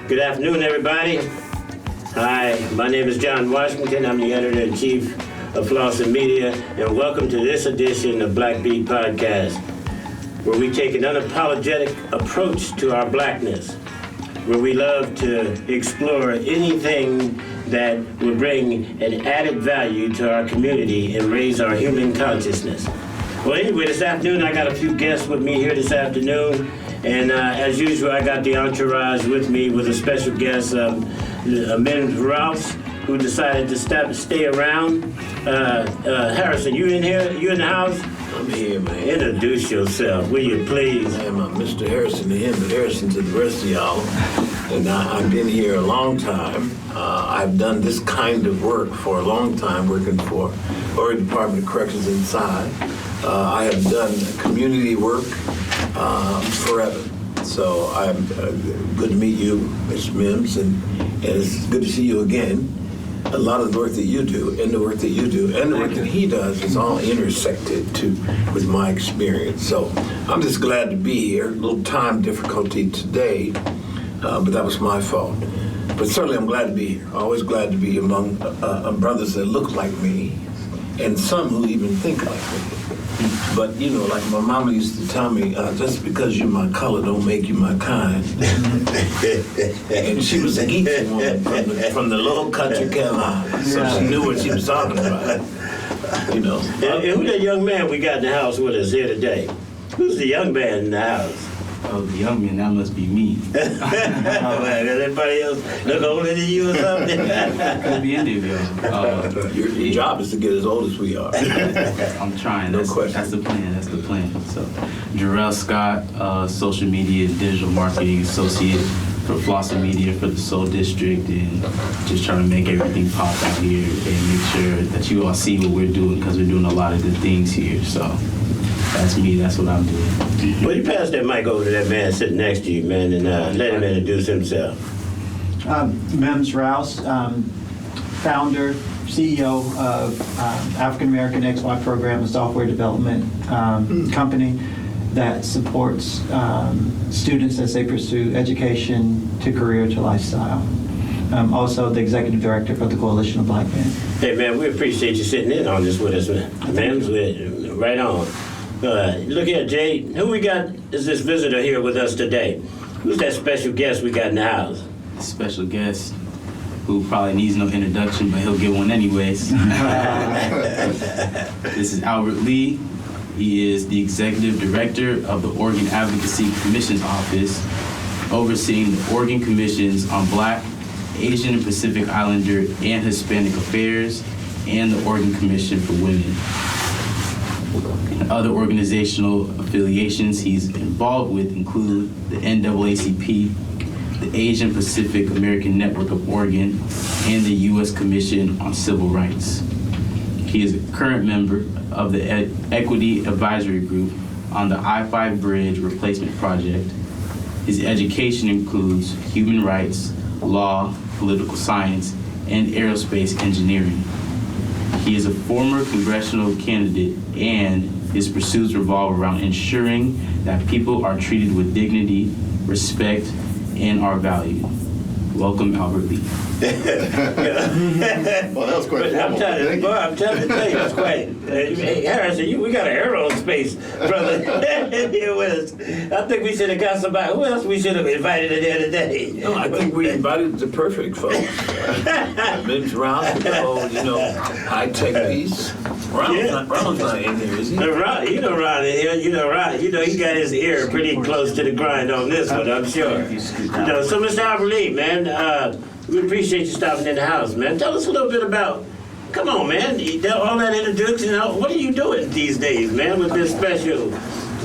Good afternoon, everybody. Hi, my name is John Washington. I'm the editor-in-chief of Flossin Media, and welcome to this edition of Black Beat Podcast, where we take an unapologetic approach to our blackness, where we love to explore anything that will bring an added value to our community and raise our human consciousness. Well, anyway, this afternoon I got a few guests with me here this afternoon, and as usual, I got the entourage with me with a special guest, Mim Rouse, who decided to stay around. Harrison, you in here? You in the house? I'm here, man. Introduce yourself, will you please? I am Mr. Harrison to him, but Harrison to the rest of y'all. And I've been here a long time. I've done this kind of work for a long time, working for Oregon Department of Corrections inside. I have done community work forever. So I'm good to meet you, Mr. Mims, and it's good to see you again. A lot of the work that you do, and the work that you do, and the work that he does is all intersected with my experience. So I'm just glad to be here. A little time difficulty today, but that was my fault. But certainly I'm glad to be here. Always glad to be among brothers that look like me, and some who even think like me. But, you know, like my mama used to tell me, just because you're my color don't make you my kind. And she was a geeky woman from the low country Carolina, so she knew what she was talking about. You know. And who's that young man we got in the house with us here today? Who's the young man in the house? Oh, the young man, that must be me. Does everybody else look older than you or something? Could be any of y'all. Your job is to get as old as we are. I'm trying. No question. That's the plan. That's the plan. So, Jarrell Scott, social media digital marketing associate for Flossin Media for the Soul District, and just trying to make everything pop out here and make sure that you all see what we're doing, because we're doing a lot of good things here. So that's me. That's what I'm doing. Well, you pass that mic over to that man sitting next to you, man, and let him introduce himself. Mims Rouse, founder, CEO of African American XY Program, a software development company that supports students as they pursue education to career to lifestyle. I'm also the executive director for the Coalition of Black Men. Hey, man, we appreciate you sitting in on this with us, man. Man's right on. Look here, Jay. Who we got is this visitor here with us today? Who's that special guest we got in the house? Special guest who probably needs no introduction, but he'll get one anyways. This is Albert Lee. He is the executive director of the Oregon Advocacy Commission Office, overseeing the Oregon Commissions on Black, Asian and Pacific Islander and Hispanic Affairs, and the Oregon Commission for Women. Other organizational affiliations he's involved with include the NAACP, the Asian Pacific American Network of Oregon, and the U.S. Commission on Civil Rights. He is a current member of the Equity Advisory Group on the I-5 Bridge Replacement Project. His education includes human rights, law, political science, and aerospace engineering. He is a former congressional candidate, and his pursuits revolve around ensuring that people are treated with dignity, respect, and are valued. Welcome, Albert Lee. Well, that was quite I'm formal. telling you, it's quite. Hey, Harrison, we got an aerospace brother here with us. I think we should have got somebody. Who else we should have invited in here today? No, I think we invited the perfect folks. Mims Rouse, high-tech piece. Ronald's not in there, is he? Ron in here. Ron, he got his ear pretty close to the grind on this one, I'm sure. So Mr. Albert Lee, man, we appreciate you stopping in the house, man. Tell us a little bit about, come on, man, all that introduction. What are you doing these days, man, with this special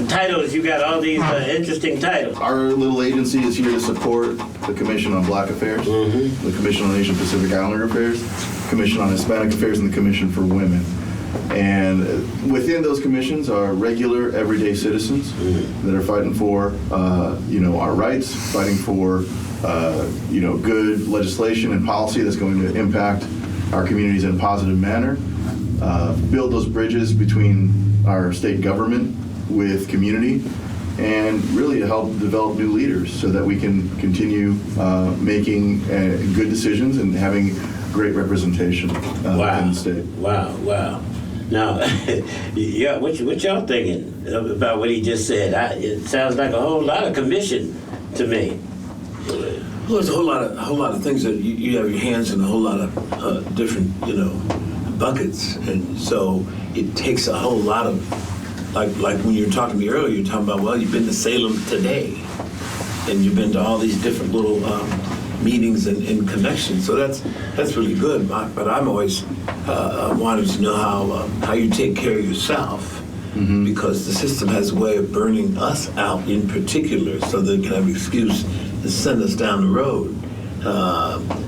titles? You got all these interesting titles. Our little agency is here to support the Commission on Black Affairs, the Commission on Asian Pacific Islander Affairs, Commission on Hispanic Affairs, and the Commission for Women. And within those commissions are regular, everyday citizens that are fighting for, our rights, fighting for, good legislation and policy that's going to impact our communities in a positive manner, build those bridges between our state government with community, and really to help develop new leaders so that we can continue making good decisions and having great representation in the state. Wow. Now, yeah, what y'all thinking about what he just said? It sounds like a whole lot of commission to me. Well, there's a whole lot of things that you have your hands in, a whole lot of different, buckets, and so it takes a whole lot of, like when you were talking to me earlier, you're talking about, well, you've been to Salem today, and you've been to all these different little meetings and connections. So that's really good. But I'm always wanted to know how you take care of yourself. Mm-hmm. Because the system has a way of burning us out in particular, so they can have an excuse to send us down the road.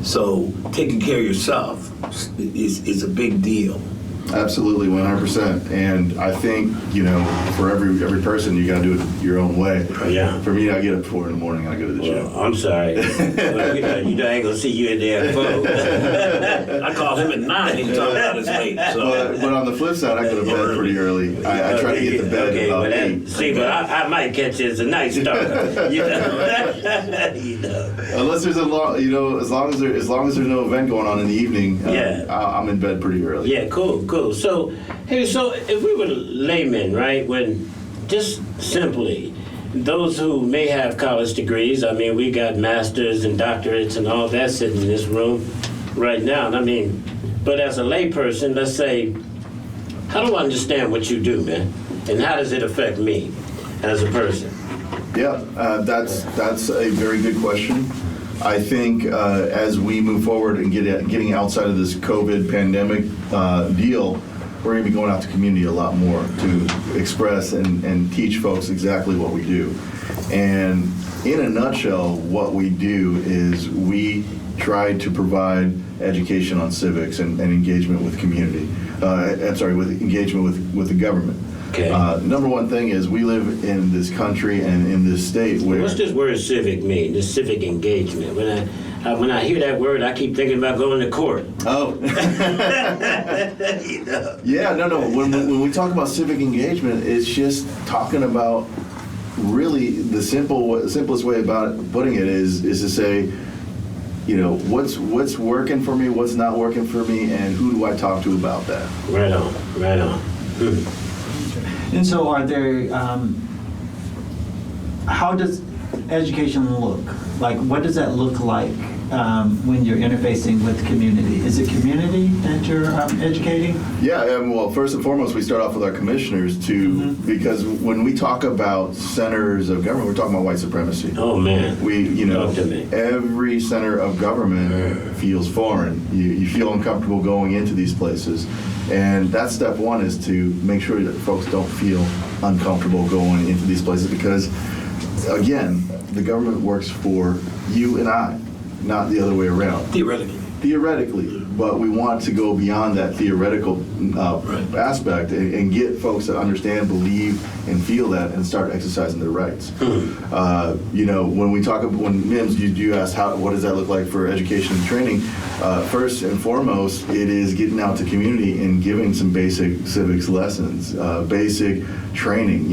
So taking care of yourself is a big deal. Absolutely, 100%. And I think, for every person, you got to do it your own way. Yeah. For me, I get up at 4 in the morning, I go to the gym. I'm sorry. I ain't gonna see you in there at 4. I call him at 9. He's talking about his weight. So. But on the flip side, I go to bed pretty early. I try to get to bed about 8. But I might catch it as a night stalker. Unless there's as long as there's no event going on in the evening, I'm in bed pretty early. Yeah, cool. So if we were laymen, right, when just simply those who may have college degrees, I mean, we got masters and doctorates and all that sitting in this room right now. But as a layperson, let's say, how do I understand what you do, man? And how does it affect me as a person? Yeah, that's a very good question. I think as we move forward and getting outside of this COVID pandemic deal, we're going to be going out to community a lot more to express and teach folks exactly what we do. And in a nutshell, what we do is we try to provide education on civics and engagement with community. With engagement with the government. Okay. Number one thing is we live in this country and in this state where... What's this word civic mean, this civic engagement? When I hear that word, I keep thinking about going to court. Oh. Yeah, no. When we talk about civic engagement, it's just talking about really the simplest way about putting it is to say, what's working for me, what's not working for me, and who do I talk to about that? Right on. And so are there, how does education look? Like, what does that look like when you're interfacing with community? Is it community that you're educating? Yeah, well, first and foremost, we start off with our commissioners because when we talk about centers of government, we're talking about white supremacy. Oh, man. Talk to me. Every center of government feels foreign. You feel uncomfortable going into these places. And that's step one, is to make sure that folks don't feel uncomfortable going into these places because, again, the government works for you and I, not the other way around. Theoretically, but we want to go beyond that theoretical aspect and get folks to understand, believe, and feel that, and start exercising their rights. When Mims, you asked what does that look like for education and training? First and foremost, it is getting out to community and giving some basic civics lessons, basic training.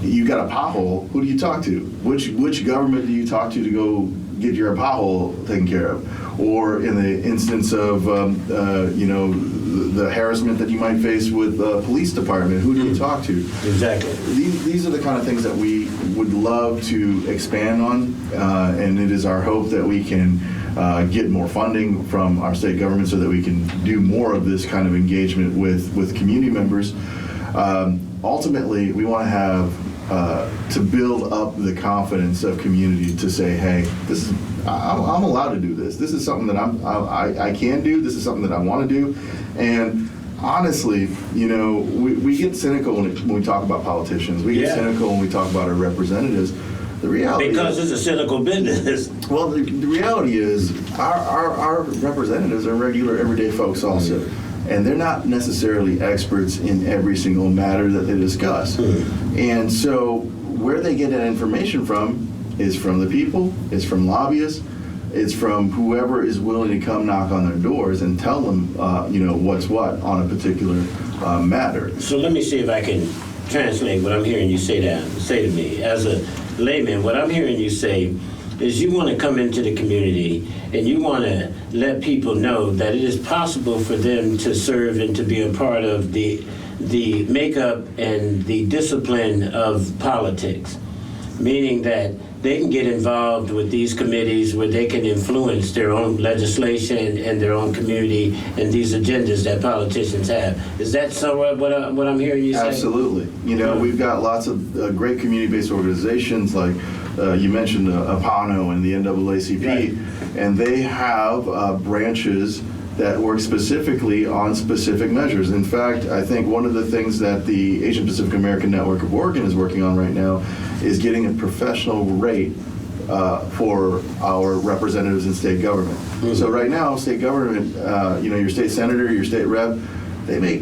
You got a pothole, who do you talk to? Which government do you talk to go get your pothole taken care of? Or in the instance of, the harassment that you might face with the police department, who do you talk to? Exactly. These are the kind of things that we would love to expand on, and it is our hope that we can get more funding from our state government so that we can do more of this kind of engagement with community members. Ultimately, we want to have to build up the confidence of community to say, hey, I'm allowed to do this. This is something that I can do. This is something that I want to do. And honestly, we get cynical when we talk about politicians. We get cynical when we talk about our representatives. The reality because it's a cynical business. Well, the reality is our representatives are regular, everyday folks also. And they're not necessarily experts in every single matter that they discuss. And so where they get that information from is from the people, it's from lobbyists, it's from whoever is willing to come knock on their doors and tell them, what's what on a particular matter. So let me see if I can translate what I'm hearing you say to me. As a layman, what I'm hearing you say is you want to come into the community and you want to let people know that it is possible for them to serve and to be a part of the makeup and the discipline of politics, meaning that they can get involved with these committees where they can influence their own legislation and their own community and these agendas that politicians have. Is that somewhat what I'm hearing you say? Absolutely. You know, we've got lots of great community-based organizations like you mentioned APANO and the NAACP, Right. and they have branches that work specifically on specific measures. In fact, I think one of the things that the Asian Pacific American Network of Oregon is working on right now is getting a professional rate for our representatives in state government. Mm-hmm. So right now, state government, you know, your state senator, your state rep, they make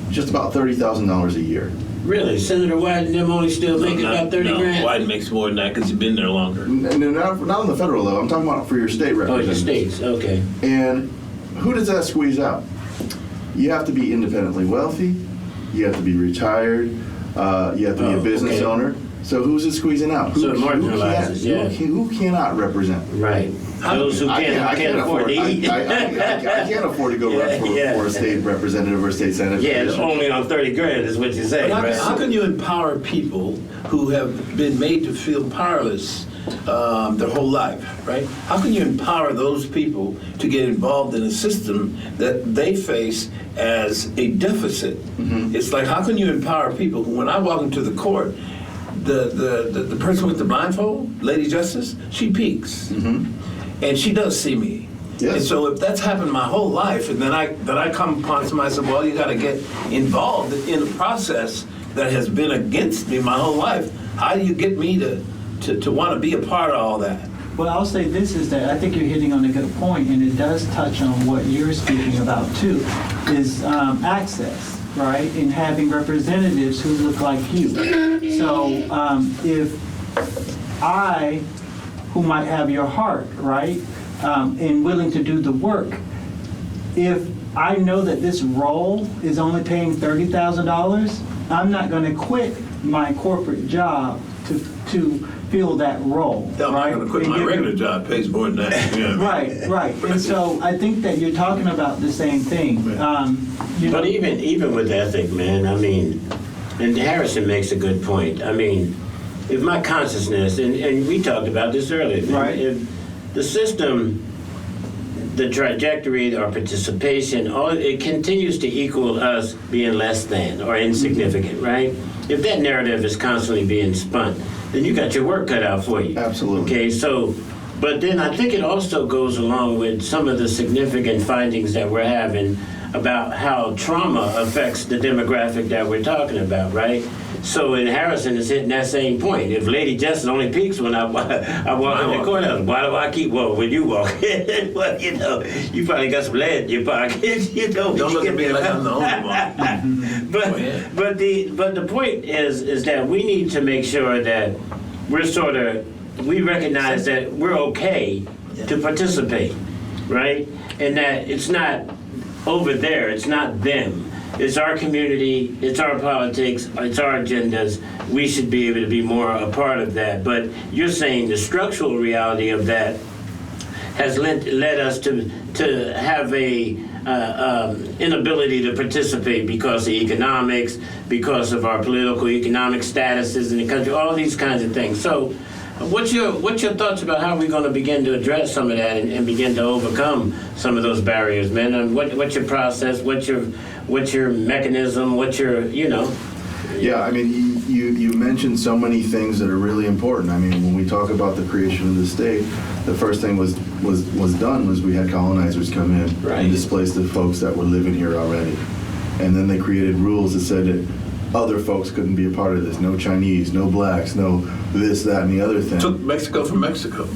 just about $30,000 a year. Really? Senator Wyden and them only still making about 30 grand? Wyden makes more than that because he's been there longer. No, not on the federal level. I'm talking about for your state Oh, representatives. your states, okay. And who does that squeeze out? You have to be independently wealthy. You have to be retired. You have to be a business okay. owner. So who's it squeezing out? So it marginalizes, yeah. Who cannot represent? Right. Those who can't afford to eat. I can't afford to go run for a state representative or state senator. Yeah, it's only on 30 grand is what you say, But right? how can you empower people who have been made to feel powerless their whole life, right? How can you empower those people to get involved in a system that they face as a deficit? Mm-hmm. It's like, how can you empower people who, when I walk into the court, the person with the blindfold, Lady Justice, she peeks, and she does see me. Yes. And so if that's happened my whole life, and then I come upon somebody and say, well, you got to get involved in a process that has been against me my whole life. How do you get me to want to be a part of all that? Well, I'll say this is that I think you're hitting on a good point, and it does touch on what you're speaking about too, is access, right? And having representatives who look like you. So if I, who might have your heart, right, and willing to do the work, if I know that this role is only paying $30,000, I'm not going to quit my corporate job to fill that role. I'm not going to quit my regular job. Pays more than that. Yeah. Right. And so I think that you're talking about the same thing. But even with ethic, man, I mean, and Harrison makes a good point. I mean, if my consciousness, and we talked about this earlier, man, Right. if the system, the trajectory, our participation, all it continues to equal us being less than or insignificant, right? If that narrative is constantly being spun, then you got your work cut out for you. Absolutely. Okay, so, but then I think it also goes along with some of the significant findings that we're having about how trauma affects the demographic that we're talking about, right? So, and Harrison is hitting that same point. If Lady Justice only peeks when I walk in the courthouse, why do I keep walking when you walk? Well, you know, you probably got some lead in your pocket. You know, Don't look at me like I'm the only one. but the point is that we need to make sure that we recognize that we're okay to participate, right? And that it's not over there, it's not them. It's our community, it's our politics, it's our agendas. We should be able to be more a part of that. But you're saying the structural reality of that has led us to have a inability to participate because of economics, because of our political economic statuses in the country, all these kinds of things. So what's your thoughts about how we're going to begin to address some of that and begin to overcome some of those barriers, man? And what's your process? What's your mechanism? What's your, you know? Yeah, I mean, you mentioned so many things that are really important. I mean, when we talk about the creation of the state, the first thing was we had colonizers come in and displace the folks that were living here already. And then they created rules that said that other folks couldn't be a part of this. No Chinese, no blacks, no this, that, and the other thing. Took Mexico from Mexico.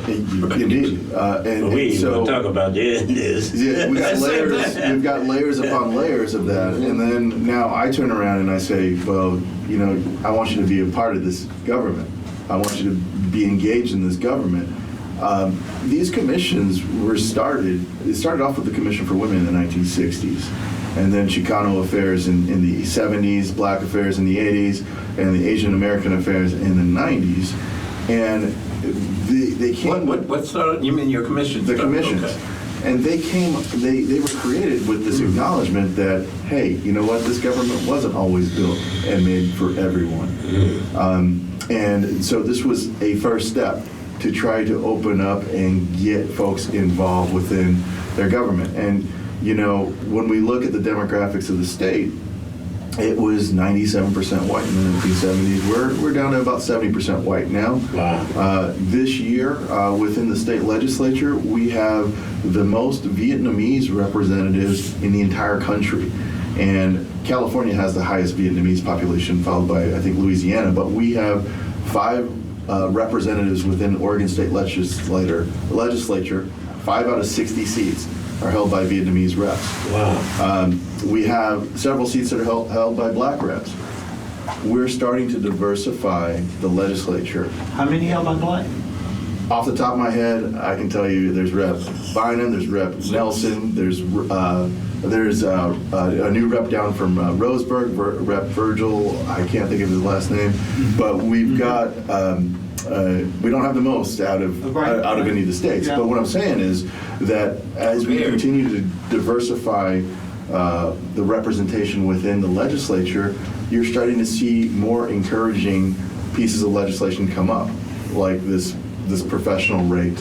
Indeed. So talk about this. Yeah, we got layers. We've got layers upon layers of that, and then now I turn around and I say, well, you know, I want you to be a part of this government. I want you to be engaged in this government. These commissions were started. It started off with the Commission for Women in the 1960s, and then Chicano affairs in the 70s, Black affairs in the 80s, and the Asian American affairs in the 90s. And they came. What started? You mean your commission? The commissions. Okay. And they were created with this acknowledgement that, hey, you know what, this government wasn't always built and made for everyone. And so this was a first step to try to open up and get folks involved within their government. And, you know, when we look at the demographics of the state, it was 97% white in the 1970s. We're down to about 70% white now. Wow. This year, within the state legislature, we have the most Vietnamese representatives in the entire country. And California has the highest Vietnamese population, followed by, I think, Louisiana. But we have 5 representatives within Oregon State Legislature. 5 out of 60 seats are held by Vietnamese reps. Wow. We have several seats that are held by Black reps. We're starting to diversify the legislature. How many held by Black? Off the top of my head, I can tell you there's Rep. Bynum, there's Rep. Nelson, there's a new rep down from Roseburg, Rep. Virgil. I can't think of his last name, but we've got. We don't have the most out of any of the states. Yeah. But what I'm saying is that as we continue to diversify the representation within the legislature, you're starting to see more encouraging pieces of legislation come up, like this professional rate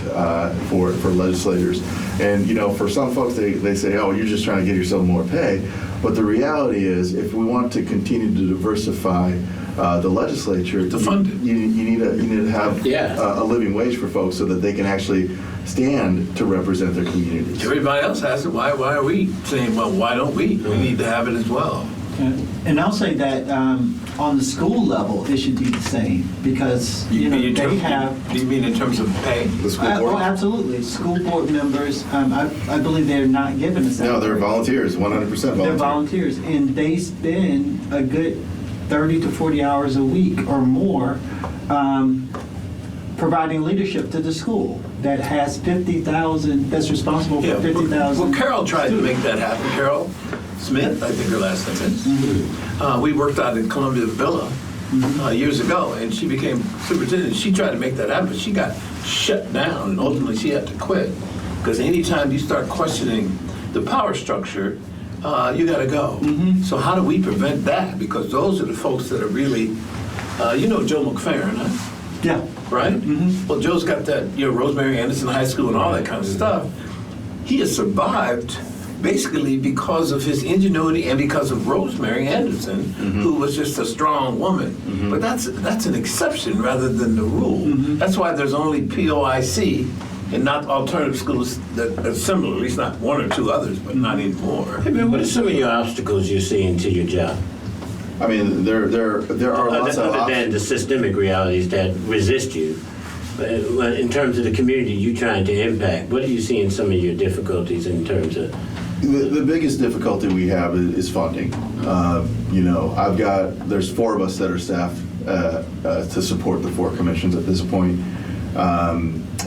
for legislators. And, you know, for some folks, they say, oh, you're just trying to get yourself more pay. But the reality is, if we want to continue to diversify the legislature, you need to have a living wage for folks so that they can actually stand to represent their communities. Everybody else has it. Why are we saying, well, why don't we? We need to have it as well. And I'll say that on the school level, it should be the same because they have. Do you mean in terms of pay? The school board? Oh, absolutely. School board members, I believe they're not given a salary. No, they're volunteers, 100% volunteers. They're volunteers, and they spend a good 30 to 40 hours a week or more providing leadership to the school that has 50,000, that's responsible for 50,000. Well, Carol tried to make that happen. Carol Smith, I think her last name is. Mm-hmm. We worked out in Columbia Villa years ago, and she became superintendent. She tried to make that happen, but she got shut down, and ultimately she had to quit. Because anytime you start questioning the power structure, you got to go. Mm-hmm. So how do we prevent that? Because those are the folks that are really, you know Joe McFerrin, huh? Yeah. Right? Mm-hmm. Well, Joe's got that, Rosemary Anderson High School and all that kind of stuff. He has survived basically because of his ingenuity and because of Rosemary Anderson, who was just a strong woman. Mm-hmm. But that's an exception rather than the rule. Mm-hmm. That's why there's only POIC and not alternative schools that are similar, at least not 1 or 2 others, but not anymore. Hey man, what are some of your obstacles you're seeing to your job? I mean, there are lots of other than the systemic realities that resist you. In terms of the community you're trying to impact, what are you seeing some of your difficulties in terms of? The biggest difficulty we have is funding. There's 4 of us that are staffed to support the 4 commissions at this point.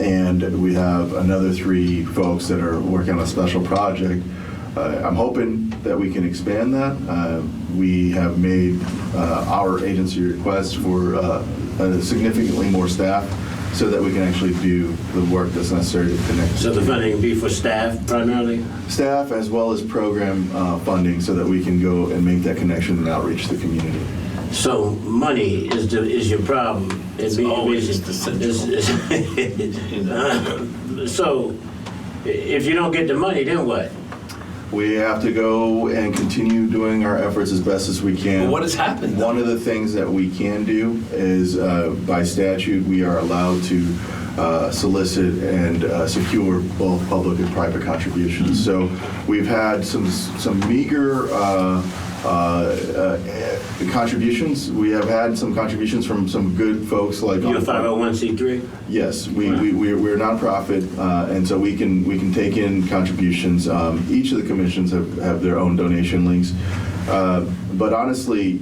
And we have another 3 folks that are working on a special project. I'm hoping that we can expand that. We have made our agency requests for significantly more staff so that we can actually do the work that's necessary to connect. So the funding be for staff primarily? Staff as well as program funding so that we can go and make that connection and outreach the community. So money is your problem. It's always the central. So if you don't get the money, then what? We have to go and continue doing our efforts as best as we can. Well, what has happened, though? One of the things that we can do is, by statute, we are allowed to solicit and secure both public and private contributions. So we've had some meager contributions. We have had some contributions from some good folks like. You're a 501c3? Yes, we're a nonprofit, and so we can take in contributions. Each of the commissions have their own donation links, but honestly,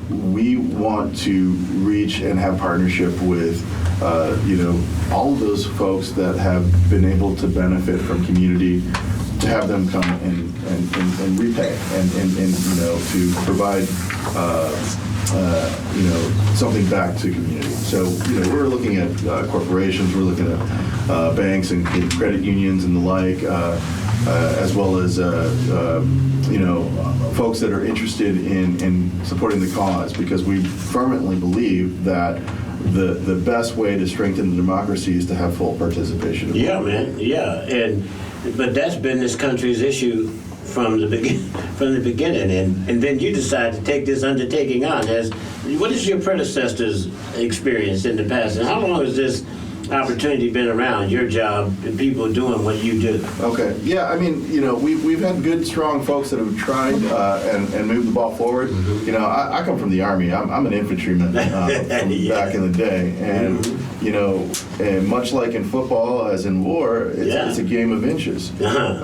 we want to reach and have partnership with, all of those folks that have been able to benefit from community, to have them come and and repay and to provide something back to community. So we're looking at corporations, we're looking at banks and credit unions and the like, as well as folks that are interested in supporting the cause, because we firmly believe that the best way to strengthen the democracy is to have full participation. Yeah, man. Yeah, but that's been this country's issue from the beginning, and then you decide to take this undertaking on. What is your predecessor's experience in the past, and how long has this opportunity been around, your job, and people doing what you do? Okay. Yeah, I mean, we've had good, strong folks that have tried and moved the ball forward. Mm-hmm. I come from the Army. I'm an infantryman from Yeah. back in the day. And, and much like in football, as in war, it's a game of inches. Shut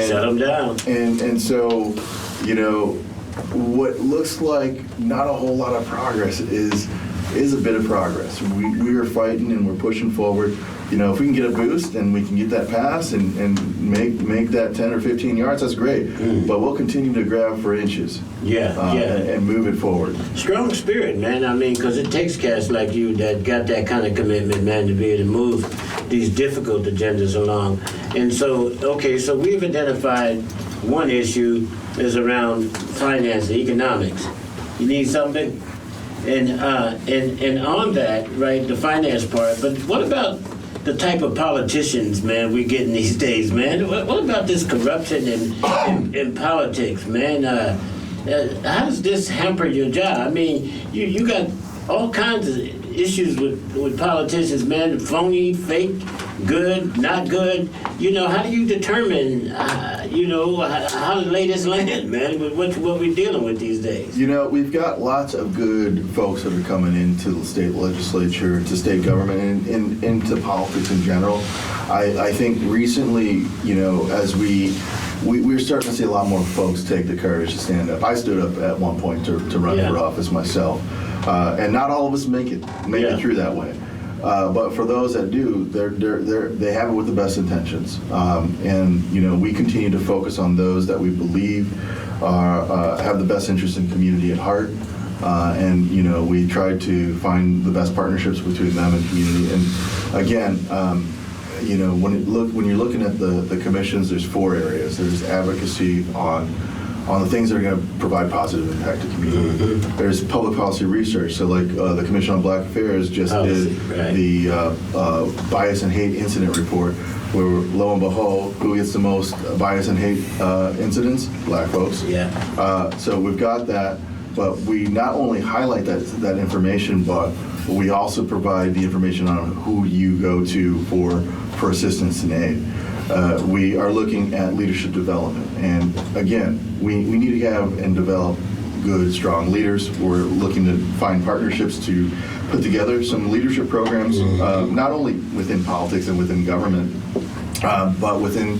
them down. And so, what looks like not a whole lot of progress is a bit of progress. We are fighting and we're pushing forward. If we can get a boost and we can get that pass and make that 10 or 15 yards, that's great. But we'll continue to grab for inches. And move it forward. Strong spirit, man. I mean, because it takes cats like you that got that kind of commitment, man, to be able to move these difficult agendas along. And so we've identified one issue is around finance, economics. You need something? And on that, right, the finance part, but what about the type of politicians, man, we're getting these days, man? What about this corruption in politics, man? How does this hamper your job? I mean, you got all kinds of issues with politicians, man, phony, fake, good, not good. How do you determine, how to lay this land, man, with what we're dealing with these days? We've got lots of good folks that are coming into the state legislature, to state government, and into politics in general. I think recently, as we're starting to see a lot more folks take the courage to stand up. I stood up at one point to run for office myself, and not all of us make it through that way. But for those that do, they have it with the best intentions, and we continue to focus on those that we believe have the best interest in community at heart, and we try to find the best partnerships between them and community. And again, when you're looking at the commissions, there's 4 areas. There's advocacy on the things that are going to provide positive impact to community. There's public policy research. So like the Commission on Black Affairs just did the bias and hate incident report, where lo and behold, who gets the most bias and hate incidents? Black folks. So we've got that, but we not only highlight that information, but we also provide the information on who you go to for assistance and aid. We are looking at leadership development, and again, we need to have and develop good, strong leaders. We're looking to find partnerships to put together some leadership programs, not only within politics and within government, but within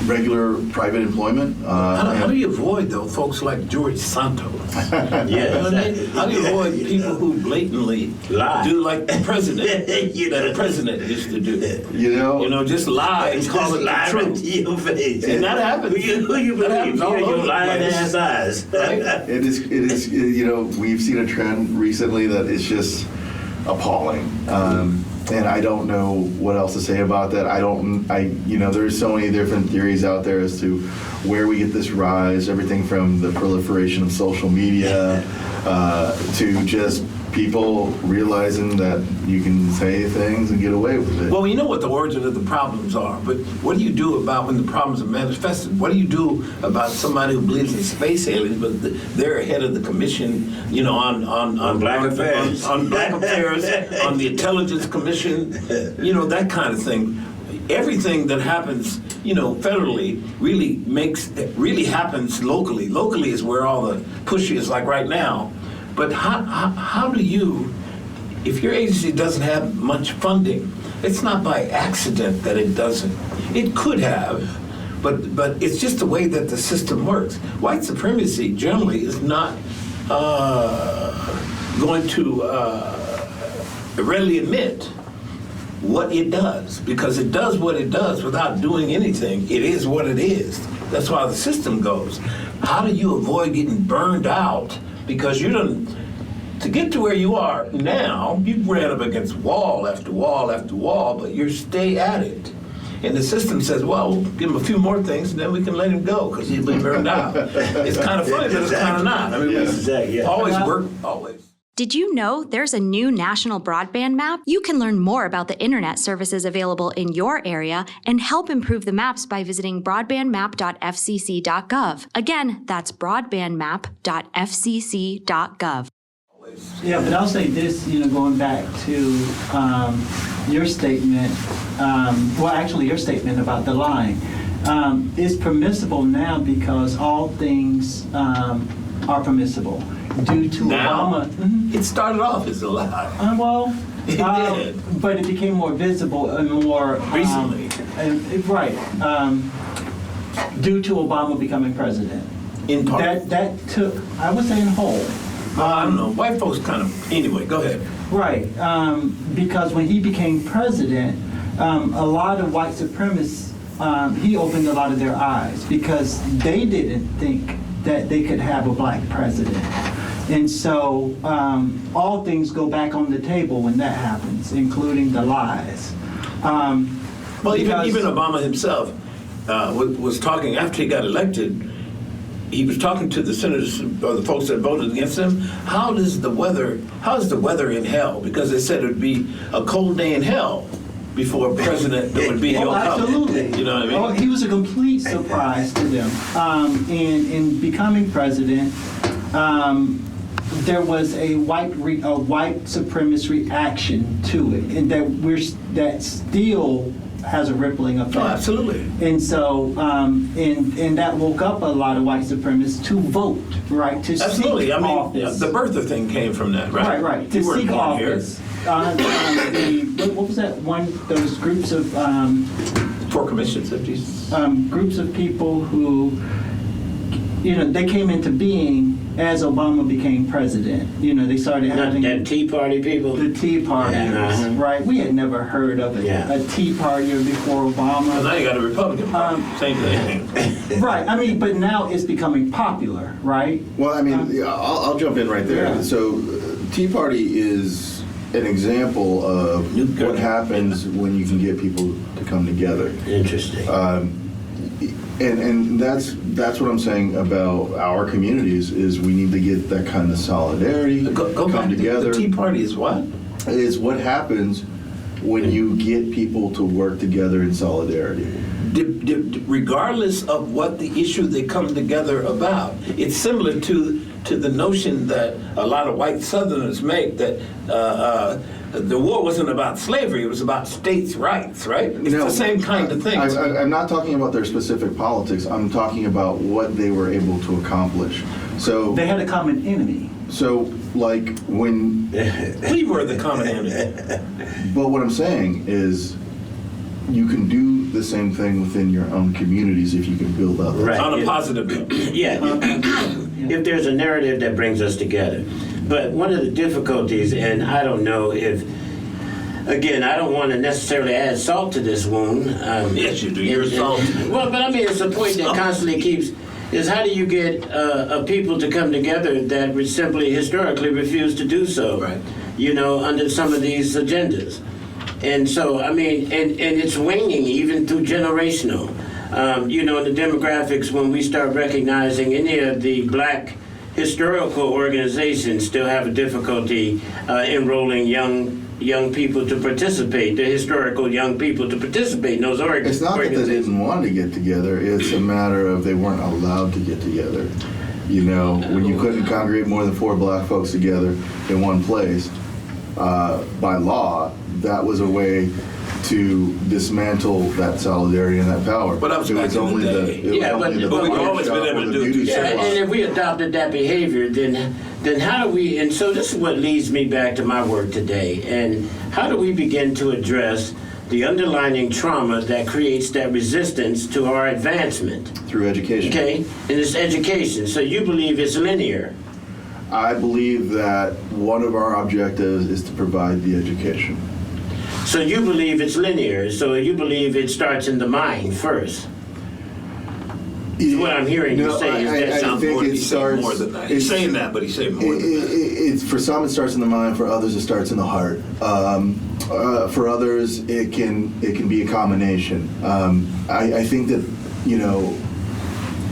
regular private employment. How do you avoid, though, folks like George Santos? How do you avoid people who blatantly lie, do like the president, that the president used to do? Just lie and call it the truth. To your face. And that happens. Who you believe? Your lying ass eyes. Right? It is. We've seen a trend recently that is just appalling. And I don't know what else to say about that. There's so many different theories out there as to where we get this rise, everything from the proliferation of social media to just people realizing that you can say things and get away with it. Well, you know what the origin of the problems are, but what do you do about when the problems are manifested? What do you do about somebody who believes in space aliens, but they're head of the commission, on Black Affairs, on Black Affairs, on the Intelligence Commission, that kind of thing. Everything that happens, federally really happens locally. Locally is where all the push is, like right now. But how do you, if your agency doesn't have much funding, it's not by accident that it doesn't. It could have, but it's just the way that the system works. White supremacy generally is not going to readily admit what it does, because it does what it does without doing anything. It is what it is. That's why the system goes. How do you avoid getting burned out? Because you don't, to get to where you are now, you've ran up against wall after wall after wall, but you stay at it. And the system says, well, we'll give him a few more things and then we can let him go because he's been burned out. It's kind of funny, but it's kind of not. I mean, we always work, always. Did you know there's a new national broadband map? You can learn more about the internet services available in your area and help improve the maps by visiting broadbandmap.fcc.gov. Again, that's broadbandmap.fcc.gov. Yeah, but I'll say this, going back to your statement, your statement about the lying. It's permissible now because all things are permissible due to Now? Obama. Mm-hmm. It started off as a lie. It did. But it became more visible and more Recently. Due to Obama becoming president. In part. That took, I would say in whole. I don't know. White folks kind of, anyway, go ahead. Right, because when he became president, a lot of white supremacists, he opened a lot of their eyes because they didn't think that they could have a black president. And so all things go back on the table when that happens, including the lies. Well, even Obama himself was talking after he got elected. He was talking to the senators or the folks that voted against him. How is the weather in hell? Because they said it would be a cold day in hell before a president that would be in your absolutely. You know what I mean? He was a complete surprise to them. In becoming president, there was a white supremacist reaction to it, and that still has a rippling effect. Oh, absolutely. And so, and that woke up a lot of white supremacists to vote, right? To Absolutely. seek I mean, office. the birther thing came from that, right? Right. To You weren't seek born here. office. What was that one? Those groups of 4 commissions, 50s. groups of people who, they came into being as Obama became president. They started having That Tea Party people? the Tea Parties, right? We had never heard of a Tea Partier before Well, Obama. now you got a Republican Party. Same thing. Right. I mean, but now it's becoming popular, right? Well, I mean, I'll jump in right there. Yeah. So, Tea Party is an example of what happens when you can get people to come together. Interesting. And that's what I'm saying about our communities is we need to get that kind of solidarity, Go come back. together. The Tea Party is what? Is what happens when you get people to work together in solidarity. Regardless of what the issue they come together about. It's similar to the notion that a lot of white Southerners make that the war wasn't about slavery, it was about states' rights, right? It's the same kind of thing. I'm not talking about their specific politics. I'm talking about what they were able to accomplish. So They had a common enemy. So, like, when... We were the common enemy. But what I'm saying is you can do the same thing within your own communities if you can build up. Right. On a positive note. Yeah. If there's a narrative that brings us together. But one of the difficulties, and I don't know if, again, I don't want to necessarily add salt to this wound. Yes, you do. You're salty. Well, but I mean, it's a point that constantly keeps, is how do you get a people to come together that would simply historically refuse to do so? Right. Under some of these agendas. And so, I mean, and it's waning even through generational. In the demographics, when we start recognizing any of the black historical organizations still have a difficulty enrolling young people to participate, the historical young people to participate in those organizations. It's not that they didn't want to get together. It's a matter of they weren't allowed to get together. When you couldn't congregate more than 4 black folks together in one place, by law, that was a way to dismantle that solidarity and that power. But that was back in the day. But we've always been able to do this. And if we adopted that behavior, then how do we, and so this is what leads me back to my work today, and how do we begin to address the underlying trauma that creates that resistance to our advancement? Through education. Okay, and it's education. So you believe it's linear. I believe that one of our objectives is to provide the education. So you believe it's linear. So you believe it starts in the mind first. Is what I'm hearing you say. Is that I think it starts more than that. He's saying that, but he's saying more than that. It's for some it starts in the mind. For others, it starts in the heart. For others, it can be a combination. I think that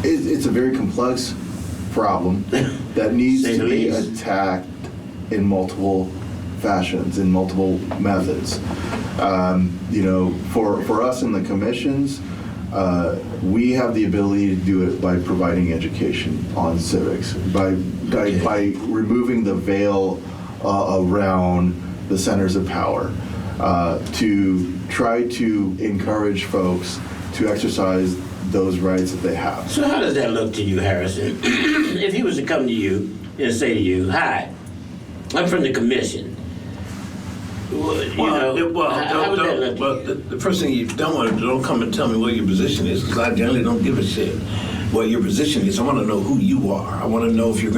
it's a very complex problem that needs to be attacked in multiple fashions, in multiple methods. For us in the commissions, we have the ability to do it by providing education on civics, by removing the veil around the centers of power, to try to encourage folks to exercise those rights that they have. So how does that look to you, Harrison? If he was to come to you and say to you, "Hi, I'm from the commission," how would that look? Well, the first thing you don't come and tell me what your position is, because I generally don't give a shit what your position is. I want to know who you are. I want to know if you're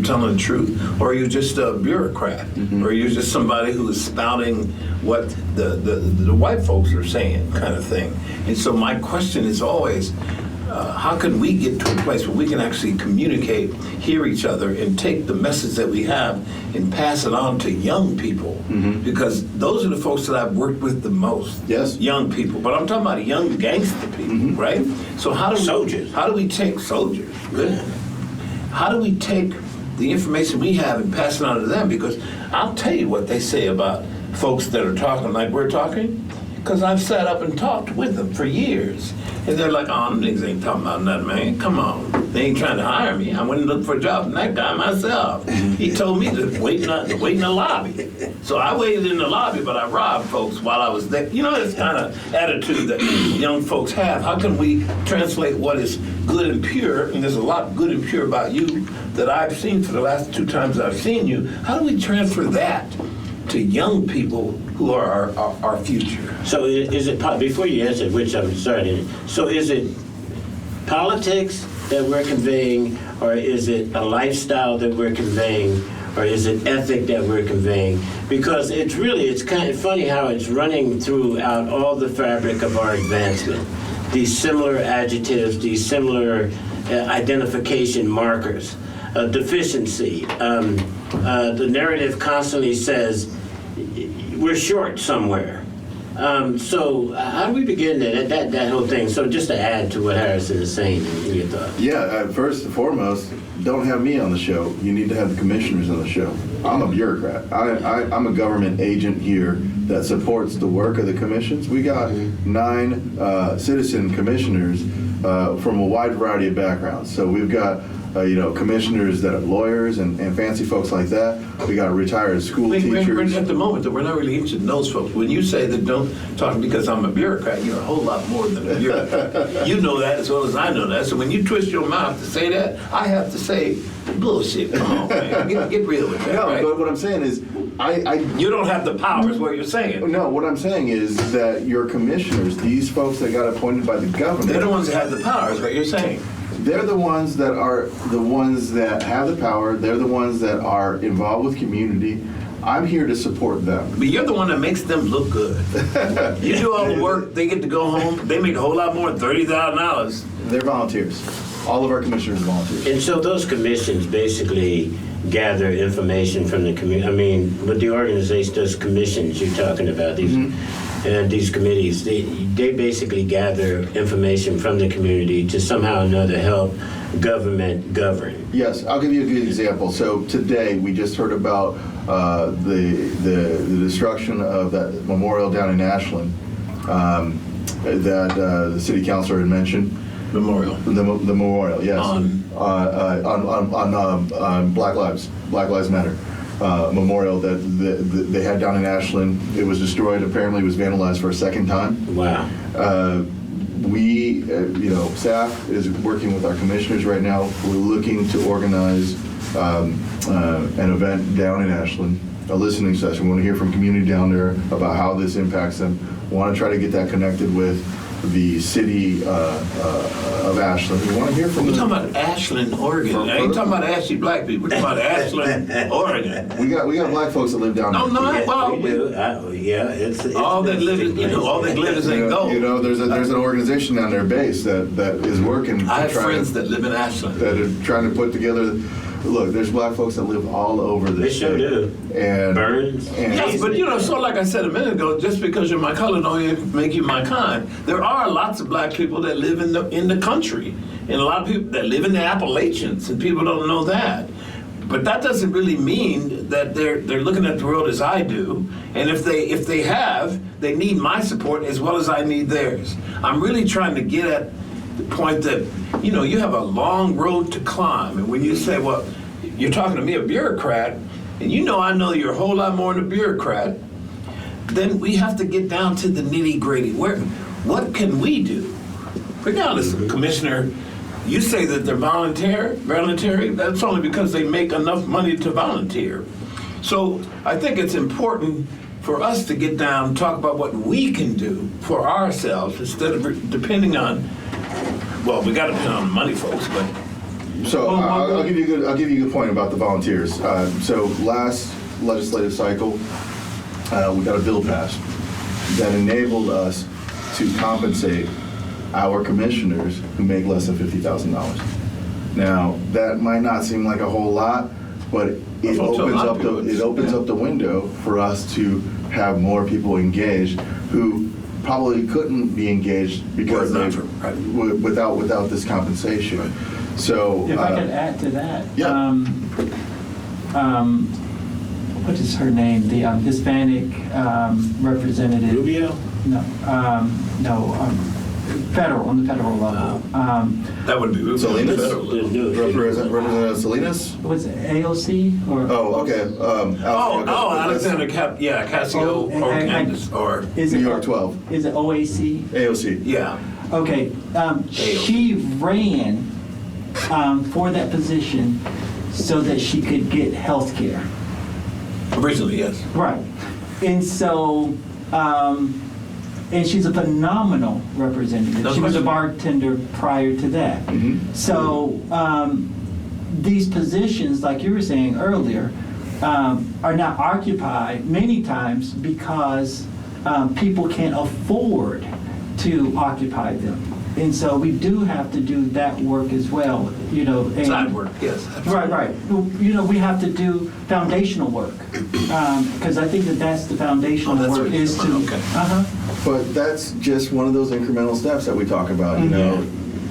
telling the truth, or you're just a bureaucrat, or you're just somebody who is spouting what the white folks are saying, kind of thing. And so my question is always, how can we get to a place where we can actually communicate, hear each other, and take the message that we have and pass it on to young people? Because those are the folks that I've worked with the most. Yes. Young people. But I'm talking about young gangster people, right? So how do we take soldiers? Good. How do we take the information we have and pass it on to them? Because I'll tell you what they say about folks that are talking like we're talking, because I've sat up and talked with them for years. And they're like, "Oh, niggas ain't talking about nothing, man. Come on. They ain't trying to hire me. I went and looked for a job from that guy myself. He told me to wait in the lobby. So I waited in the lobby, but I robbed folks while I was there." This kind of attitude that young folks have. How can we translate what is good and pure? And there's a lot good and pure about you that I've seen for the last 2 times I've seen you. How do we transfer that to young people who are our future? So is it, before you answer, which I'm sorry, so is it politics that we're conveying, or is it a lifestyle that we're conveying, or is it ethic that we're conveying? Because it's kind of funny how it's running throughout all the fabric of our advancement. These similar adjectives, these similar identification markers, deficiency. The narrative constantly says we're short somewhere. So how do we begin that whole thing? So just to add to what Harrison is saying in your thoughts. Yeah, first and foremost, don't have me on the show. You need to have the commissioners on the show. I'm a bureaucrat. I'm a government agent here that supports the work of the commissions. We got 9 citizen commissioners from a wide variety of backgrounds. So we've got commissioners that are lawyers and fancy folks like that. We got retired school teachers. We're at the moment that we're not really interested in those folks. When you say that don't talk because I'm a bureaucrat, you're a whole lot more than a bureaucrat. You know that as well as I know that. So when you twist your mouth to say that, I have to say, bullshit. Come on, man. Get real with that. No, right? but what I'm saying is, you don't have the power, is what you're saying. No, what I'm saying is that your commissioners, these folks that got appointed by the government, they're the ones that have the power, is what you're saying. They're the ones that have the power. They're the ones that are involved with community. I'm here to support them. But you're the one that makes them look good. You do all the work, they get to go home, they make a whole lot more than $30,000. They're volunteers. All of our commissioners are volunteers. And so those commissions basically gather information from the community. I mean, with the organization, those commissions you're talking about, these committees, they basically gather information from the community to somehow or another help government govern. Yes, I'll give you a good example. So today we just heard about the destruction of that memorial down in Ashland that the city councilor had mentioned. Memorial. The memorial, yes. On Black Lives Matter. Memorial that they had down in Ashland. It was destroyed. Apparently, it was vandalized for a second time. Wow. We, staff is working with our commissioners right now. We're looking to organize an event down in Ashland, a listening session. We want to hear from community down there about how this impacts them. We want to try to get that connected with the city of Ashland. We want to hear from We're them. talking about Ashland, Oregon. I ain't talking about ashy black people. We're talking about Ashland, Oregon. We got black folks that live down No, there. no, Yeah, well, we do. It's all that been glitters, sticking all that glitters ain't gold. There's an organization down there based that is working. I have to try friends to, that live in Ashland. that are trying to put together. Look, there's black folks that live all over They this sure state. do. And Burns. And Yes, but so like I said a minute ago, just because you're my color don't make you my kind. There are lots of black people that live in the country, and a lot of people that live in the Appalachians, and people don't know that. But that doesn't really mean that they're looking at the world as I do. And if they need my support as well as I need theirs. I'm really trying to get at the point that you have a long road to climb, and when you say, well, you're talking to me, a bureaucrat, and I know you're a whole lot more than a bureaucrat, then we have to get down to the nitty-gritty. What can we do? Regardless, Commissioner, you say that they're voluntary. That's only because they make enough money to volunteer. So I think it's important for us to get down, talk about what we can do for ourselves instead of depending on. Well, we got to depend on the money, folks, but. So I'll give you a good point about the volunteers. So last legislative cycle, we got a bill passed that enabled us to compensate our commissioners who make less than $50,000. Now that might not seem like a whole lot, but it opens up the window for us to have more people engaged who probably couldn't be engaged because without this compensation. Right. So If I could add to that, yeah. What is her name? The Hispanic representative. Rubio? No, federal, on the federal level. That would be Salinas? federal. Representative Salinas? Was it AOC or? Oh, okay. Alexander Casio or Is New it York 12. Is it OAC? AOC. yeah. Okay, she ran for that position so that she could get health care. Originally, yes. Right. And so, and she's a phenomenal representative. No She was a question. bartender prior to that. Mhm. So, these positions, like you were saying earlier, are not occupied many times because people can't afford to occupy them. And so we do have to do that work as well, and- Side work, yes. Right. We have to do foundational work, because I think that's the foundational that's work what you're is to. talking about, okay. But that's just one of those incremental steps that we talk about,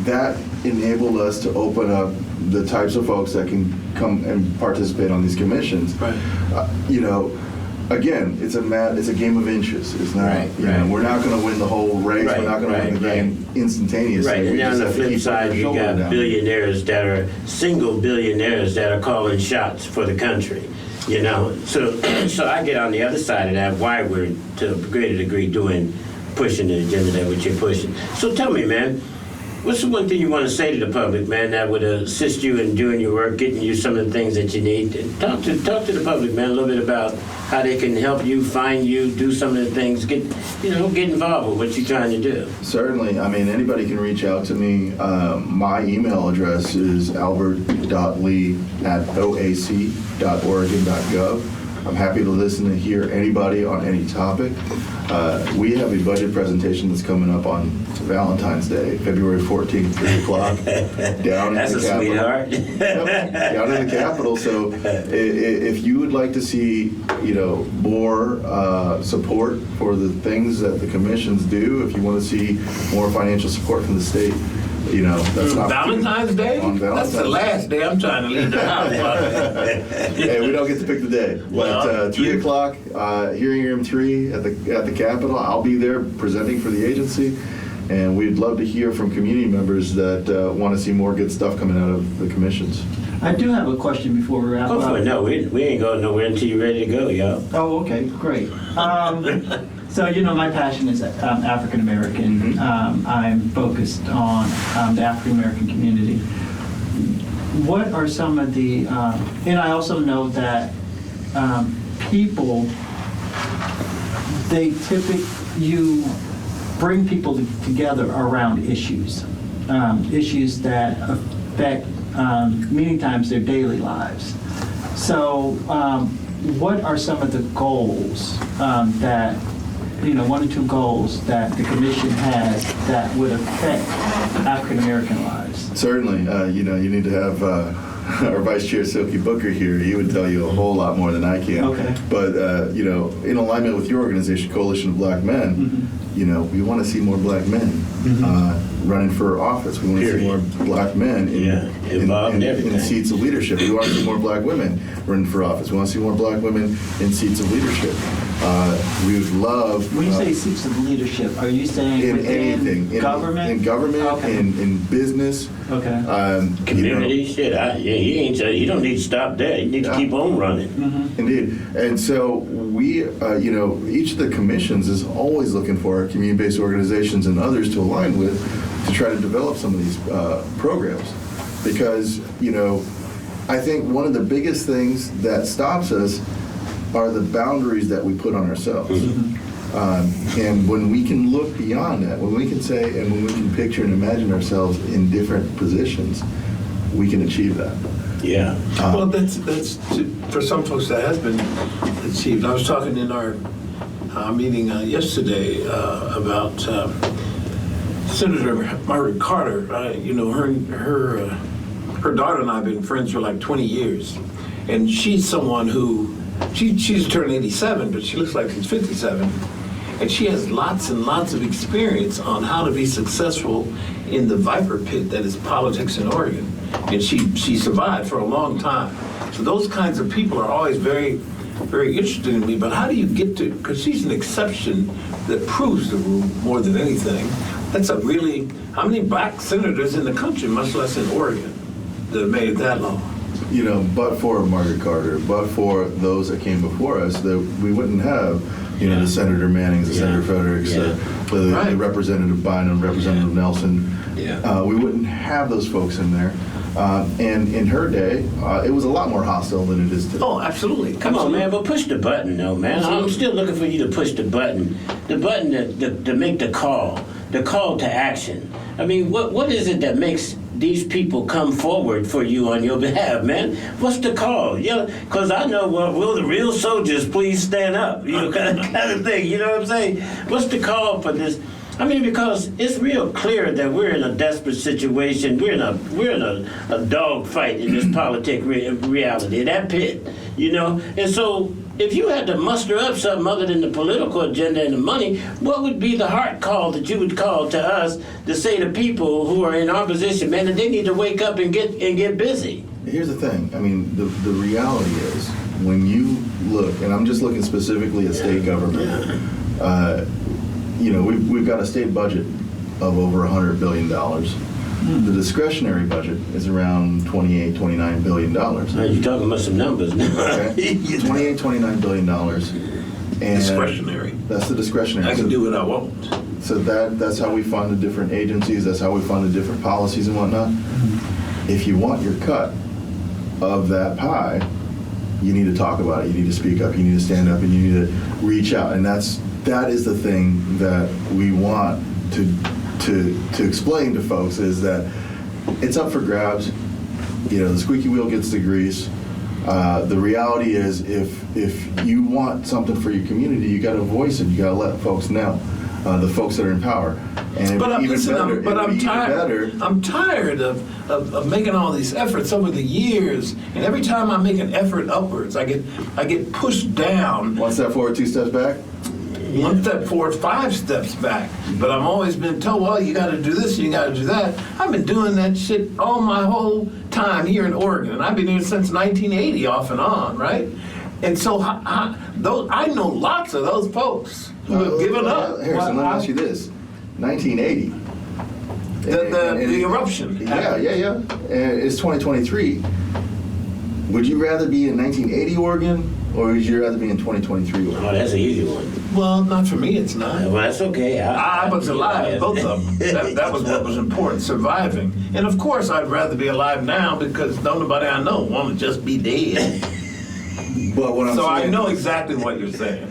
that enabled us to open up the types of folks that can come and participate on these commissions. Right. Again, it's a game of inches. It's not, Right. we're not going to win the whole race. Right, We're not going to win the right. game instantaneously. Right, We and on just the have to flip keep side, our you shoulder got down. billionaires that are single billionaires that are calling shots for the country. So I get on the other side of that. Why we're to a greater degree pushing the agenda that what you're pushing. So tell me, man, what's the one thing you want to say to the public, man, that would assist you in doing your work, getting you some of the things that you need? Talk to the public, man, a little bit about how they can help you, find you, do some of the things, get involved with what you're trying to do. Certainly. I mean, anybody can reach out to me. My email address is albert.lee@oac.oregon.gov. I'm happy to listen and hear anybody on any topic. We have a budget presentation that's coming up on Valentine's Day, February 14th, 3 o'clock, down That's in a the Capitol. sweetheart. Yep, down in the Capitol. So if you would like to see, more support for the things that the commissions do, if you want to see more financial support from the state, that's not Valentine's Day? On Valentine's That's the last day I'm trying to leave the house. Hey, we don't get to pick the day. Well, But 3 o'clock, hearing room 3 at the Capitol. I'll be there presenting for the agency, and we'd love to hear from community members that want to see more good stuff coming out of the commissions. I do have a question before we wrap Go for it. up. No, we ain't going nowhere until you're ready to go, yo. Oh, okay, great. So, my passion is African American. I'm focused on the African American community. What are some of the, and I also know that people, they typically, bring people together around issues, issues that affect many times their daily lives. So what are some of the goals that, one or two goals that the commission has that would affect African American lives? Certainly, you need to have our Vice Chair Silky Booker here. He would tell you a whole lot more than I can. Okay. But in alignment with your organization, Coalition of Black Men, we want to see more black men running for office. We want to see more black men in seats of leadership. We want to see more black women running for office. We want to see more black women in seats of leadership. We would love. When you say seats of leadership, are you saying in within anything, government? in government, Okay. in business. Okay. Community, you don't need to stop there. You need to keep on running. Indeed. And so we, each of the commissions is always looking for our community-based organizations and others to align with to try to develop some of these programs. Because, I think one of the biggest things that stops us are the boundaries that we put on ourselves. And when we can look beyond that, when we can say, and when we can picture and imagine ourselves in different positions, we can achieve that. Yeah. Well, that's for some folks that has been achieved. I was talking in our meeting yesterday about Senator Margaret Carter. Her daughter and I have been friends for like 20 years, and she's someone who she's turned 87, but she looks like she's 57. And she has lots and lots of experience on how to be successful in the viper pit that is politics in Oregon. And she survived for a long time. So those kinds of people are always very, very interesting to me. But how do you get to, because she's an exception that proves the rule more than anything. That's how many black senators in the country, much less in Oregon, that have made it that long? But for Margaret Carter, but for those that came before us, that we wouldn't have, the Senator Mannings, the Senator Fredericks, the Representative Bynum, Representative Nelson. We wouldn't have those folks in there. And in her day, it was a lot more hostile than it is today. Oh, absolutely. Come on, man, but push the button, though, man. I'm still looking for you to push the button to make the call to action. I mean, what is it that makes these people come forward for you on your behalf, man? What's the call? Because I know, will the real soldiers please stand up? Kind of thing. You know what I'm saying? What's the call for this? I mean, because it's real clear that we're in a desperate situation. We're in a dog fight in this politic reality, that pit, And so, if you had to muster up something other than the political agenda and the money, what would be the heart call that you would call to us to say to people who are in our position, man, that they need to wake up and get busy? Here's the thing. I mean, the reality is, when you look, and I'm just looking specifically at state government, we've got a state budget of over $100 billion. The discretionary budget is around $29 billion. Now you're talking about some numbers now. Okay. $29 billion. And discretionary. That's the discretionary. I can do what I want. So that's how we fund the different agencies. That's how we fund the different policies and whatnot. If you want your cut of that pie, you need to talk about it. You need to speak up. You need to stand up, and you need to reach out. And that is the thing that we want to explain to folks, is that it's up for grabs. The squeaky wheel gets the grease. The reality is, if you want something for your community, you got to voice it. You got to let folks know, the folks that are in power. And I'm tired of making all these efforts over the years, and every time I make an effort upwards, I get pushed down. One step forward, two steps back. One step forward, 5 steps back. But I've always been told, well, you got to do this, you got to do that. I've been doing that shit all my whole time here in Oregon, and I've been here since 1980, off and on, right? And so I know lots of those folks who have given up. Harrison, let me ask you this: 1980. The eruption. Yeah. It's 2023. Would you rather be in 1980 Oregon, or would you rather be in 2023 Oregon? Oh, that's an easy one. Well, not for me, it's not. Well, that's okay. I was alive, both of them. That was what was important, surviving. And of course, I'd rather be alive now, because nobody I know want to just be dead. But what I'm So I saying, know exactly what you're saying.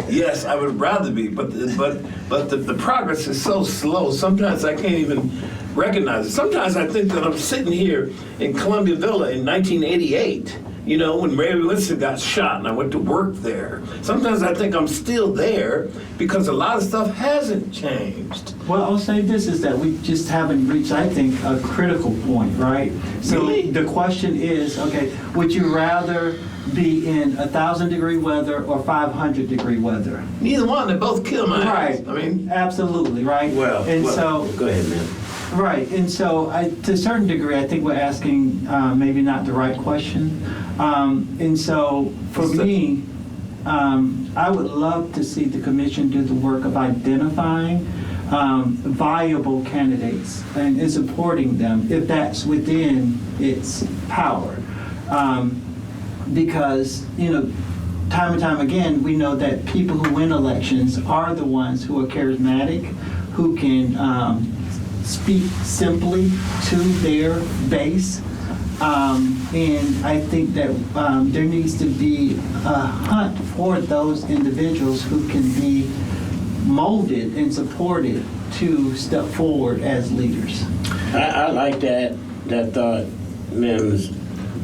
Yes, I would rather be, but the progress is so slow. Sometimes I can't even recognize it. Sometimes I think that I'm sitting here in Columbia Villa in 1988. You know, when Mary Winston got shot and I went to work there. Sometimes I think I'm still there because a lot of stuff hasn't changed. Well, I'll say this is that we just haven't reached, I think, a critical point, right? So Really? the question is, okay, would you rather be in 1,000-degree weather or 500-degree weather? Neither one, they both kill my ass. Right. I mean, absolutely, right? Well, so go ahead, man. right, and so to a certain degree, I think we're asking maybe not the right question. And so for me, I would love to see the commission do the work of identifying viable candidates and supporting them if that's within its power. Because, you know, time and time again, we know that people who win elections are the ones who are charismatic, who can speak simply to their base. And I think that there needs to be a hunt for those individuals who can be molded and supported to step forward as leaders. I like that thought, Mims,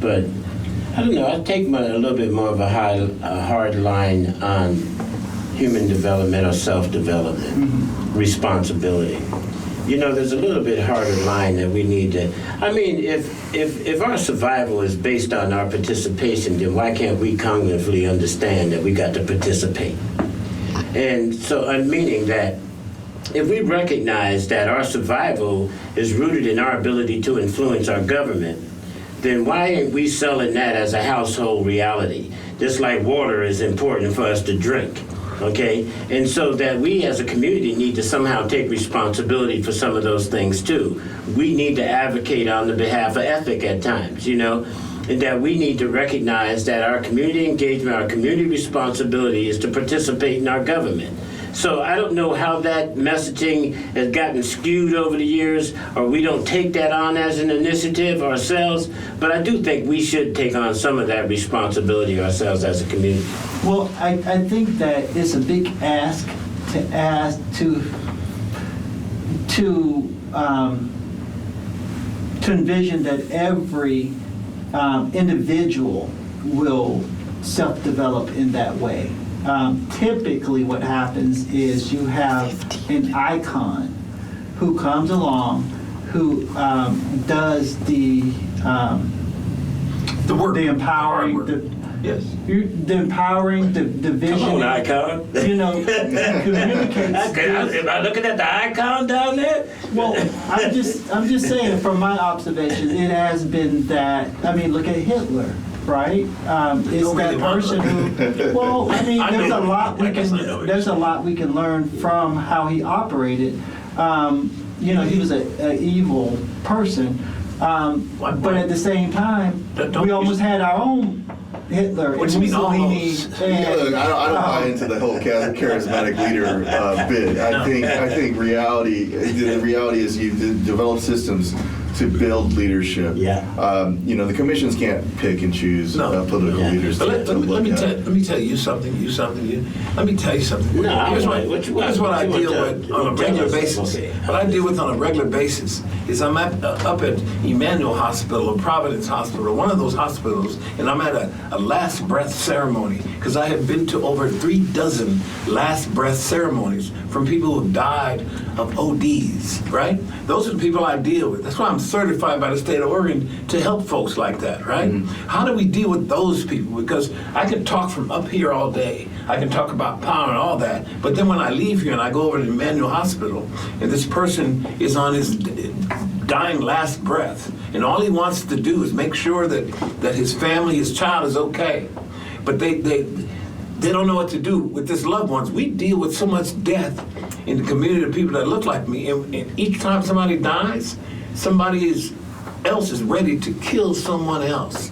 but I don't know. I take a little bit more of a hard line on human development or self-development, responsibility. You know, there's a little bit harder line that we need to. I mean, if our survival is based on our participation, then why can't we cognitively understand that we got to participate? And so I'm meaning that if we recognize that our survival is rooted in our ability to influence our government, then why ain't we selling that as a household reality? Just like water is important for us to drink, okay? And so that we as a community need to somehow take responsibility for some of those things too. We need to advocate on the behalf of ethic at times, you know? And that we need to recognize that our community engagement, our community responsibility is to participate in our government. So I don't know how that messaging has gotten skewed over the years, or we don't take that on as an initiative ourselves, but I do think we should take on some of that responsibility ourselves as a community. Well, I think that it's a big ask to envision that every individual will self-develop in that way. Typically what happens is you have an icon who comes along, who does the work, the empowering, hard work. Yes. the empowering, the vision. Come on, icon. You know, communicates. Am I looking at the icon down there? Well, I'm just saying from my observations, it has been that. I mean, look at Hitler, right? It's that person who. Well, I mean, there's a lot we can. There's a lot we can learn from how he operated. You know, he was an evil person, but at the same time, we almost had our own Hitler and Mussolini. Look, I don't buy into the whole charismatic leader bit. I think reality. The reality is you develop systems to build leadership. Yeah. You know, the commissions can't pick and choose political leaders. But let me tell you something. Let me tell you something. No, here's what I deal with on a regular basis. Okay. What I deal with on a regular basis is I'm up at Emmanuel Hospital or Providence Hospital, one of those hospitals, and I'm at a last breath ceremony because I have been to over 36 last breath ceremonies from people who have died of ODs, right? Those are the people I deal with. That's why I'm certified by the state of Oregon to help folks like that, right? Mm-hmm. How do we deal with those people? Because I can talk from up here all day. I can talk about power and all that, but then when I leave here and I go over to Emmanuel Hospital and this person is on his dying last breath and all he wants to do is make sure that his family, his child is okay, but they don't know what to do with his loved ones. We deal with so much death in the community of people that look like me, and each time somebody dies, somebody else is ready to kill someone else.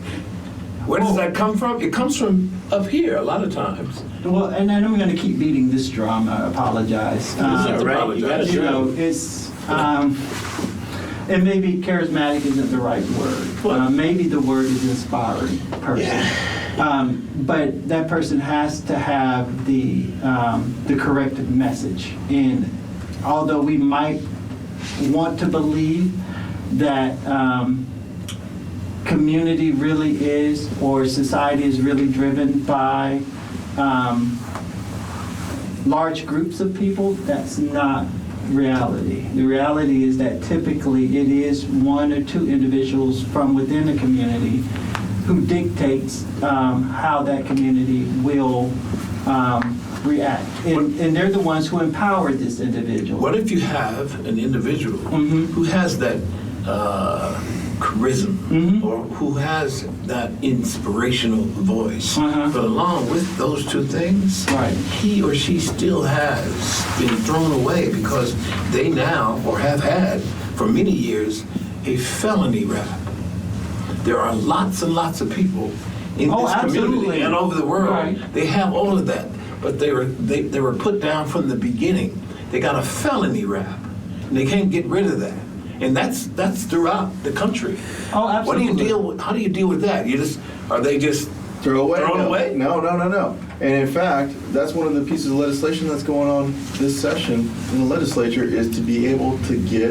Where does that come from? It comes from up here a lot of times. Well, and I know we're going to keep beating this drum. I apologize. It's all right. You know, it's and maybe charismatic isn't the right word. Maybe the word is inspiring person. Yeah. But that person has to have the correct message. And although we might want to believe that community really is, or society is really driven by large groups of people, that's not reality. The reality is that typically it is one or two individuals from within a community who dictates how that community will react. And they're the ones who empower this individual. What if you have an individual Mm-hmm. who has that charisma, Mm-hmm. or who has that inspirational voice, Uh-huh. but along with those two things, Right. he or she still has been thrown away because they now, or have had for many years, a felony rap. There are lots and lots of people in Oh, this community absolutely. and over the world. Right. They have all of that, but they were put down from the beginning. They got a felony rap, and they can't get rid of that. And that's throughout the country. Oh, absolutely. How do you deal with that? Are they just Throw away? Throw it No. away? No. And in fact, that's one of the pieces of legislation that's going on this session in the legislature, is to be able to get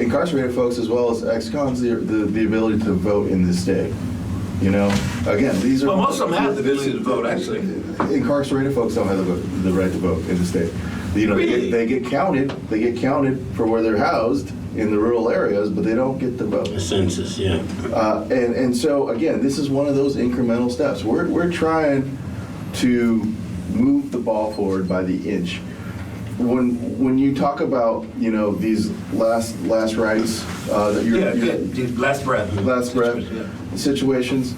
incarcerated folks as well as ex-cons the ability to vote in this state. You know, again, these are... Well, most of them have the ability to vote, actually. Incarcerated folks don't have the right to vote in the state. You know, Really? they get counted. They get counted for where they're housed in the rural areas, but they don't get to vote. The census, yeah. And so again, this is one of those incremental steps. We're trying to move the ball forward by the inch. When you talk about, you know, these last rights that you're last breath. last breath Yeah. situations,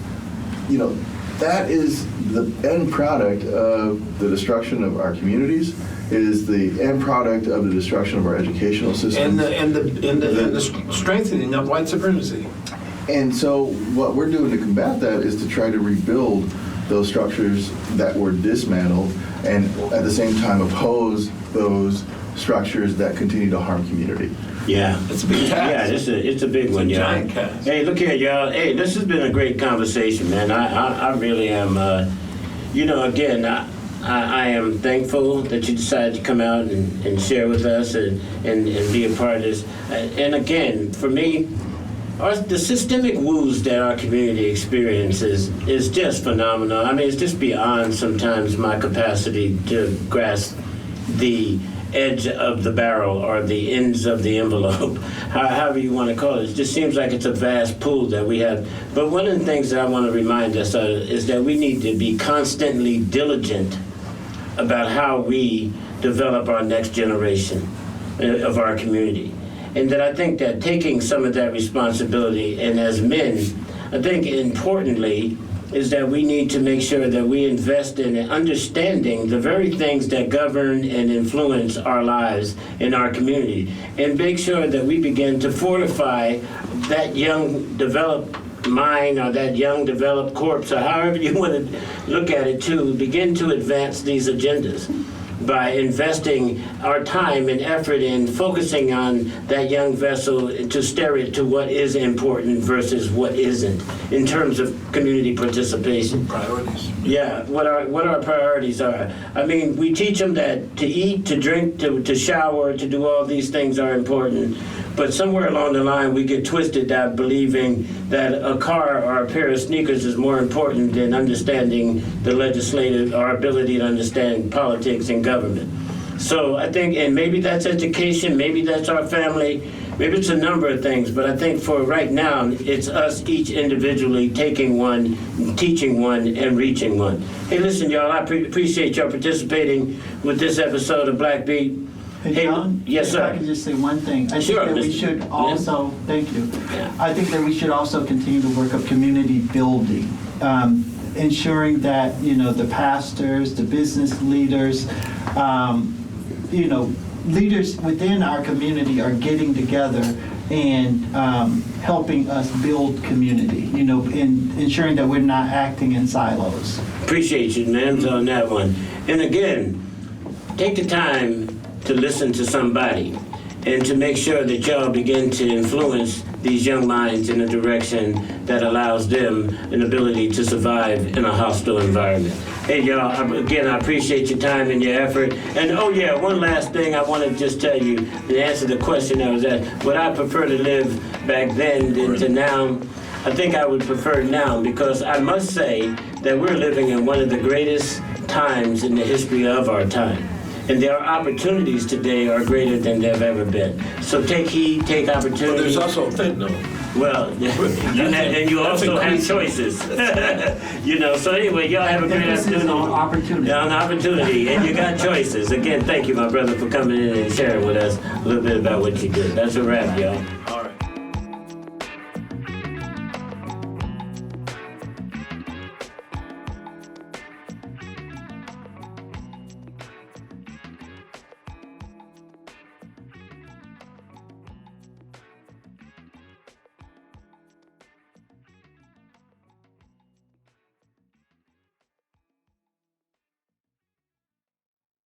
you know, that is the end product of the destruction of our communities. It is the end product of the destruction of our educational system. And the strengthening of white supremacy. And so what we're doing to combat that is to try to rebuild those structures that were dismantled, and at the same time oppose those structures that continue to harm community. Yeah. It's a big task. Yeah, it's a big one, a y'all. giant task. Hey, look here, y'all. Hey, this has been a great conversation, man. I really am, you know, again, I am thankful that you decided to come out and share with us and be a part of this. And again, for me, the systemic woes that our community experiences is just phenomenal. I mean, it's just beyond sometimes my capacity to grasp the edge of the barrel or the ends of the envelope, however you want to call it. It just seems like it's a vast pool that we have. But one of the things that I want to remind us of is that we need to be constantly diligent about how we develop our next generation of our community. And that I think that taking some of that responsibility, and as men, I think importantly, is that we need to make sure that we invest in understanding the very things that govern and influence our lives in our community, and make sure that we begin to fortify that young developed mind, or that young developed corpse, or however you want to look at it, to begin to advance these agendas by investing our time and effort in focusing on that young vessel to steer it to what is important versus what isn't in terms of community participation. Priorities. Yeah, what our priorities are. I mean, we teach them that to eat, to drink, to shower, to do all these things are important. But somewhere along the line, we get twisted that believing that a car or a pair of sneakers is more important than understanding the legislative, our ability to understand politics and government. So I think, and maybe that's education, maybe that's our family, maybe it's a number of things, but I think for right now, it's us each individually taking one, teaching one, and reaching one. Hey, listen, y'all, I appreciate y'all participating with this episode of Black Beat. Hey, John? Yes, sir. If I can just say one thing. I Sure, think that we Mr. should also, thank you. Yeah. I think that we should also continue to work of community building, ensuring that, you know, the pastors, the business leaders, you know, leaders within our community are getting together and helping us build community, you know, in ensuring that we're not acting in silos. Appreciate you, man, on that one. And again, take the time to listen to somebody. and to make sure that y'all begin to influence these young minds in a direction that allows them an ability to survive in a hostile environment. Hey, y'all, again, I appreciate your time and your effort. And, oh, yeah, one last thing I want to just tell you, to answer the question that was asked, would I prefer to live back then than to now? I think I would prefer now, because I must say that we're living in one of the greatest times in the history of our time. And their opportunities today are greater than they've ever been. So take heed, take opportunity. But there's also fentanyl. Well, and you also have choices. You know, so anyway, y'all have a great afternoon. Opportunity. Yeah, an opportunity, and you got choices. Again, thank you, my brother, for coming in and sharing with us a little bit about what you did. That's a wrap, y'all.